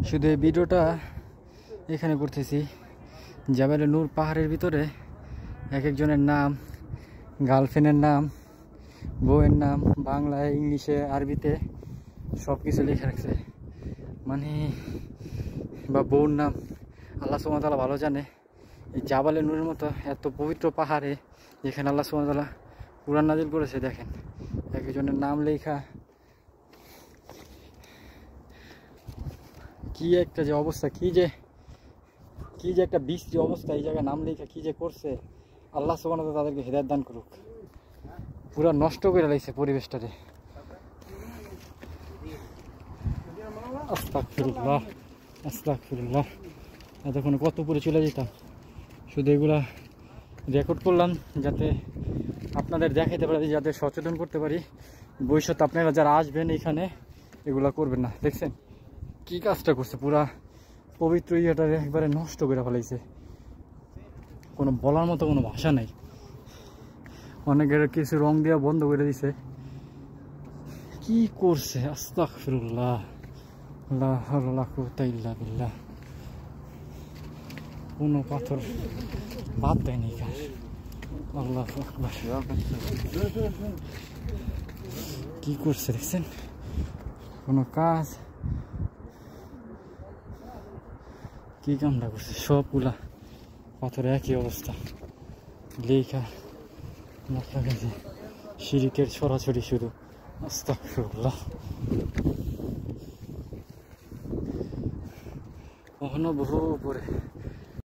শুধু এই ভিডিওটা এখানে করতেছি, জাবালে নূর পাহাড়ের ভিতরে এক একজনের নাম, গার্লফ্রেন্ডের নাম, বউয়ের নাম, বাংলায়, ইংলিশে, আরবিতে সব কিছু লিখে রাখছে। মানে বা বউর নাম আল্লাহ সুবহানাহু ওয়া তাআলা ভালো জানে। এই জাবালে নূরের মতো এত পবিত্র পাহাড়ে যেখানে আল্লাহ সুবহানাহু ওয়া তাআলা কুরআন নাজিল করেছে, দেখেন এক একজনের নাম লেখা। কি একটা যে অবস্থা, কি যে একটা বিশ্রী অবস্থা, এই জায়গায় নাম লেখা কি যে করছে। আল্লাহ সুবহানাহু ওয়া তাআলা তাদেরকে হিদায়াত দান করুক। পুরা নষ্ট করে লাগছে পরিবেশটারে। আস্তাগফিরুল্লাহ, আস্তাগফিরুল্লাহ। এতক্ষণ কত উপরে চলে যেতাম। শুধু এগুলা রেকর্ড করলাম যাতে আপনাদের দেখাতে পারি, যাতে সচেতন করতে পারি। ভবিষ্যতে আপনারা যারা আসবেন এখানে এগুলা করবেন না। দেখছেন কি কাজটা করছে, পুরা পবিত্র ইয়েটারে একবারে নষ্ট করে ফেলাইছে। কোনো বলার মতো কোনো ভাষা নাই। অনেকের কিছু রং দেওয়া বন্ধ করে দিছে। কি করছে, আস্তাগফিরুল্লাহ, লা হাওলা ওয়ালা কুওয়াতা ইল্লা বিল্লাহ। কোনো পাথর বাদ দেয়নি এখানে। আল্লাহু আকবার। কি করছে দেখছেন, কোনো কাজ কি কামটা করছে। সবগুলা পাথরে একই অবস্থা, লেখা লেখা গেছে শিরকের ছড়াছড়ি শুধু। আস্তাগফিরুল্লাহ। কখনো বহু উপরে।